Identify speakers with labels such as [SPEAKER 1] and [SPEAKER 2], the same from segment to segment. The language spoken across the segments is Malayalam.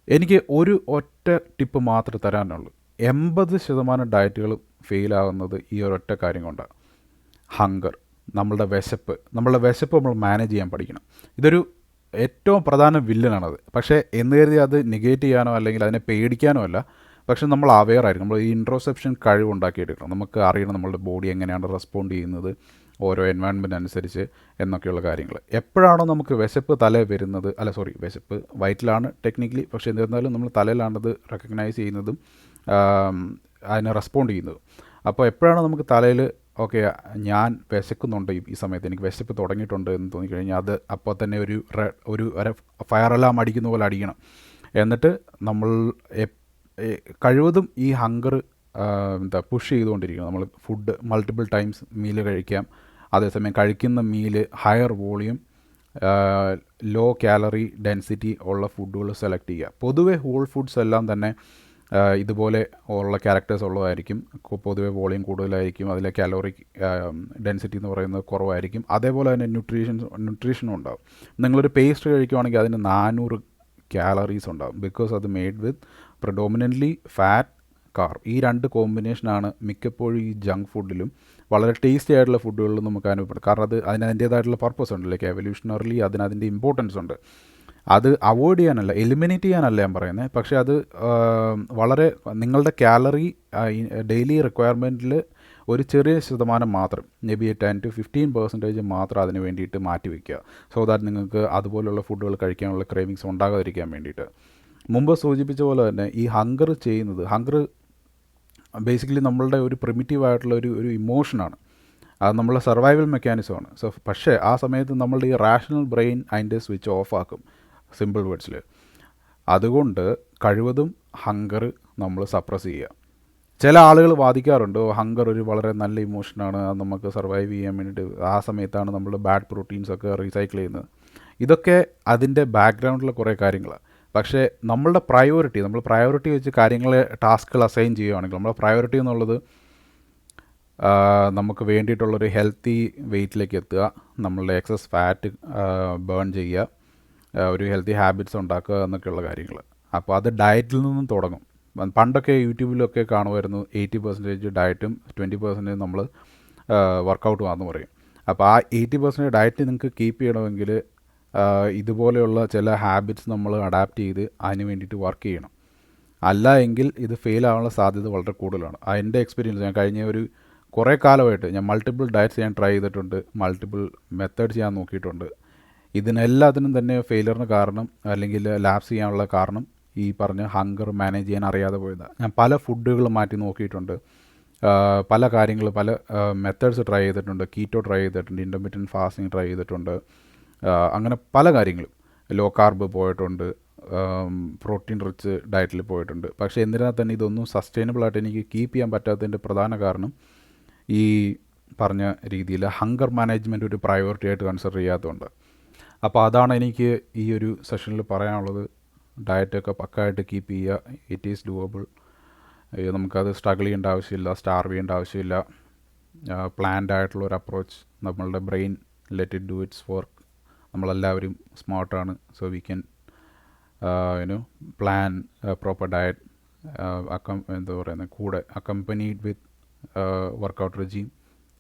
[SPEAKER 1] എനിക്ക് ഒരു ഒറ്റ ടിപ്പ് മാത്രമേ തരാനുള്ളൂ. 80% ഡയറ്റുകളും ഫെയിലാകുന്നത് ഈ ഒരൊറ്റ കാര്യം കൊണ്ടാണ്. ഹങ്കർ, നമ്മളുടെ വിശപ്പ് നമ്മൾ മാനേജ് ചെയ്യാൻ പഠിക്കണം. ഇതൊരു ഏറ്റവും പ്രധാന വില്ലനാണത്. പക്ഷേ എന്ന് കരുതി അത് നെഗേറ്റ് ചെയ്യാനോ അല്ലെങ്കിൽ അതിനെ പേടിക്കാനോ അല്ല. പക്ഷെ നമ്മൾ അവെയർ ആയിരിക്കും. നമ്മൾ ഈ ഇൻട്രോസെപ്ഷൻ കഴിവുണ്ടാക്കിയെടുക്കണം. നമുക്ക് അറിയണം നമ്മളുടെ ബോഡി എങ്ങനെയാണ് റെസ്പോണ്ട് ചെയ്യുന്നത് ഓരോ എൻവയൺമെൻറ്റ് അനുസരിച്ച് എന്നൊക്കെയുള്ള കാര്യങ്ങൾ. എപ്പോഴാണോ നമുക്ക് വിശപ്പ് തലയിൽ വരുന്നത്, വിശപ്പ് വയറ്റിലാണ് ടെക്നിക്കലി, പക്ഷേ എന്നിരുന്നാലും നമ്മൾ തലയിലാണത് റെക്കഗ്നൈസ് ചെയ്യുന്നതും അതിനെ റെസ്പോണ്ട് ചെയ്യുന്നതും. അപ്പോൾ എപ്പോഴാണോ നമുക്ക് തലയിൽ ഓക്കെ ഞാൻ വിശക്കുന്നുണ്ട്, ഈ സമയത്ത് എനിക്ക് വിശപ്പ് തുടങ്ങിയിട്ടുണ്ട് എന്ന് തോന്നിക്കഴിഞ്ഞാൽ അത് അപ്പോൾ തന്നെ ഒരു ഫയർ അലാം അടിക്കുന്ന പോലെ അടിക്കണം. എന്നിട്ട് നമ്മൾ കഴിവതും ഈ ഹങ്കർ പുഷ് ചെയ്തുകൊണ്ടിരിക്കണം. നമ്മൾ ഫുഡ് മൾട്ടിപ്പിൾ ടൈംസ് മീൽ കഴിക്കാം. അതേസമയം കഴിക്കുന്ന meal higher volume, low calorie density ഉള്ള ഫുഡുകൾ സെലക്ട് ചെയ്യുക. പൊതുവെ ഹോൾ ഫുഡ്സ് എല്ലാം തന്നെ ഇതുപോലെ ഉള്ള ക്യാരക്ടേഴ്സ് ഉള്ളതായിരിക്കും. പൊതുവെ വോളിയം കൂടുതലായിരിക്കും, അതിലെ കാലോറി ഡെൻസിറ്റി എന്ന് പറയുന്നത് കുറവായിരിക്കും. അതേപോലെ തന്നെ ന്യൂട്രീഷനും ഉണ്ടാകും. നിങ്ങളൊരു പേസ്റ്റ് കഴിക്കുവാണെങ്കിൽ അതിന് 400 കാലറീസ് ഉണ്ടാകും. ബിക്കോസ് അത് made with predominantly fat, carb. ഈ രണ്ട് കോമ്പിനേഷനാണ് മിക്കപ്പോഴും ഈ ജങ്ക് ഫുഡിലും വളരെ ടേസ്റ്റി ആയിട്ടുള്ള ഫുഡുകളിലും നമുക്ക് അനുഭവപ്പെടും. കാരണം അതിന് അതിൻ്റേതായിട്ടുള്ള പർപ്പസ് ഉണ്ട്. ലൈക്ക് എവല്യൂഷണറിലി അതിൻ്റെ ഇമ്പോർട്ടൻസ് ഉണ്ട്. അത് അവോയ്ഡ് ചെയ്യാനല്ല, എലിമിനേറ്റ് ചെയ്യാനല്ല ഞാൻ പറയുന്നത്. പക്ഷേ അത് വളരെ നിങ്ങളുടെ കാലറി ഡെയിലി റിക്വയർമെൻറ്റിൽ ഒരു ചെറിയ ശതമാനം മാത്രം, മേ ബി 10-15% മാത്രം അതിന് വേണ്ടിയിട്ട് മാറ്റി വയ്ക്കുക. സോ ദാറ്റ് നിങ്ങൾക്ക് അതുപോലുള്ള ഫുഡുകൾ കഴിക്കാനുള്ള ക്രേവിങ്സ് ഉണ്ടാകാതിരിക്കാൻ വേണ്ടിയിട്ട്. മുമ്പ് സൂചിപ്പിച്ച പോലെ തന്നെ ഈ ഹങ്കർ ബേസിക്കലി നമ്മളുടെ ഒരു പ്രിമിറ്റീവായിട്ടുള്ള ഒരു ഇമോഷനാണ്. അത് നമ്മളെ സർവൈവൽ മെക്കാനിസമാണ്. പക്ഷേ ആ സമയത്ത് നമ്മളുടെ ഈ റാഷണൽ ബ്രെയിൻ അതിൻ്റെ സ്വിച്ച് ഓഫ് ആക്കും, സിമ്പിൾ വേർഡ്സിൽ. അതുകൊണ്ട് കഴിവതും ഹങ്കർ നമ്മൾ സപ്രസ് ചെയ്യുക. ചില ആളുകൾ വാദിക്കാറുണ്ട് ഹങ്കർ ഒരു വളരെ നല്ല ഇമോഷനാണ്, അത് നമുക്ക് സർവൈവ് ചെയ്യാൻ വേണ്ടിയിട്ട് ആ സമയത്താണ് നമ്മൾ ബാഡ് പ്രോട്ടീൻസൊക്കെ റീസൈക്കിൾ ചെയ്യുന്നത്. ഇതൊക്കെ അതിൻ്റെ ബാക്ക്ഗ്രൗണ്ടിലെ കുറേ കാര്യങ്ങളാണ്. പക്ഷേ നമ്മൾ പ്രയോറിറ്റി വെച്ച് ടാസ്കുകൾ അസൈൻ ചെയ്യുകയാണെങ്കിൽ, നമ്മുടെ പ്രയോറിറ്റി എന്നുള്ളത് നമുക്ക് വേണ്ടിയിട്ടുള്ളൊരു ഹെൽത്തി വെയ്റ്റിലേക്ക് എത്തുക, നമ്മളുടെ എക്സസ് ഫാറ്റ് ബേൺ ചെയ്യുക, ഒരു ഹെൽത്തി ഹാബിറ്റ്സ് ഉണ്ടാക്കുക എന്നൊക്കെയുള്ള കാര്യങ്ങൾ. അപ്പോൾ അത് ഡയറ്റിൽ നിന്നും തുടങ്ങും. പണ്ടൊക്കെ യൂട്യൂബിലൊക്കെ കാണുമായിരുന്നു 80% ഡയറ്റും 20% നമ്മൾ വർക്കൗട്ടുമാണെന്ന് പറയും. അപ്പോൾ ആ 80% ഡയറ്റ് നിങ്ങൾക്ക് കീപ്പ് ചെയ്യണമെങ്കിൽ ഇതുപോലെയുള്ള ചില ഹാബിറ്റ്സ് നമ്മൾ അഡാപ്റ്റ് ചെയ്ത് അതിന് വേണ്ടിയിട്ട് വർക്ക് ചെയ്യണം. അല്ല എങ്കിൽ ഇത് ഫെയിൽ ആവാനുള്ള സാധ്യത വളരെ കൂടുതലാണ്. എൻ്റെ എക്സ്പീരിയൻസ്, ഞാൻ കഴിഞ്ഞ കുറേ കാലമായിട്ട് ഞാൻ മൾട്ടിപ്പിൾ ഡയറ്റ്സ് ഞാൻ ട്രൈ ചെയ്തിട്ടുണ്ട്, മൾട്ടിപ്പിൾ മെത്തേഡ്സ് ഞാൻ നോക്കിയിട്ടുണ്ട്. ഇതിനെല്ലാത്തിനും തന്നെ ഫെയിലിയറിന് കാരണം അല്ലെങ്കിൽ ലാപ്സ് ചെയ്യാനുള്ള കാരണം ഈ പറഞ്ഞ ഹങ്കർ മാനേജ് ചെയ്യാൻ അറിയാതെ പോയതാണ്. ഞാൻ പല ഫുഡുകൾ മാറ്റി നോക്കിയിട്ടുണ്ട്, പല മെത്തേഡ്സ് ട്രൈ ചെയ്തിട്ടുണ്ട്. കീറ്റോ ട്രൈ ചെയ്തിട്ടുണ്ട്, ഇൻ്റർമിറ്റൻറ്റ് ഫാസ്റ്റിംഗ് ട്രൈ ചെയ്തിട്ടുണ്ട്, അങ്ങനെ പല കാര്യങ്ങളും. ലോ കാർബ് പോയിട്ടുണ്ട്, പ്രോട്ടീൻ റിച്ച് ഡയറ്റിൽ പോയിട്ടുണ്ട്. പക്ഷേ എന്നിരുന്നാൽ തന്നെ ഇതൊന്നും സസ്റ്റൈനബിളായിട്ട് എനിക്ക് കീപ്പ് ചെയ്യാൻ പറ്റാത്തതിൻ്റെ പ്രധാന കാരണം ഈ പറഞ്ഞ രീതിയിൽ ഹങ്കർ മാനേജ്മെൻറ്റ് ഒരു പ്രയോറിറ്റി ആയിട്ട് കൺസിഡർ ചെയ്യാത്തതുകൊണ്ട്. അപ്പോൾ അതാണ് എനിക്ക് ഈ ഒരു സെഷനിൽ പറയാനുള്ളത്. ഡയറ്റൊക്കെ പക്കായിട്ട് കീപ്പ് ചെയ്യുക. It is doable. നമുക്കത് സ്ട്രഗിൾ ചെയ്യേണ്ട ആവശ്യമില്ല, സ്റ്റാർവ് ചെയ്യേണ്ട ആവശ്യമില്ല. പ്ലാൻഡ് ആയിട്ടുള്ളൊരു അപ്രോച്ച്. നമ്മളുടെ brain let it do its work. നമ്മളെല്ലാവരും സ്മാർട്ടാണ്. So we can plan proper diet, കൂടെ accompanied with workout regime,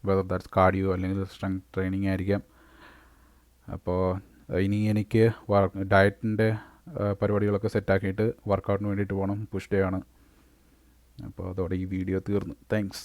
[SPEAKER 1] whether that's cardio അല്ലെങ്കിൽ സ്ട്രെങ്ത് ട്രെയിനിങ് ആയിരിക്കാം. അപ്പോൾ ഇനി എനിക്ക് ഡയറ്റിൻ്റെ പരിപാടികളൊക്കെ സെറ്റാക്കിയിട്ട് വർക്കൗട്ടിന് വേണ്ടിയിട്ട് പോകണം. പുഷ് ഡേ ആണ്. അപ്പോൾ അതോടെ ഈ വീഡിയോ തീർന്നു. താങ്ക്സ്.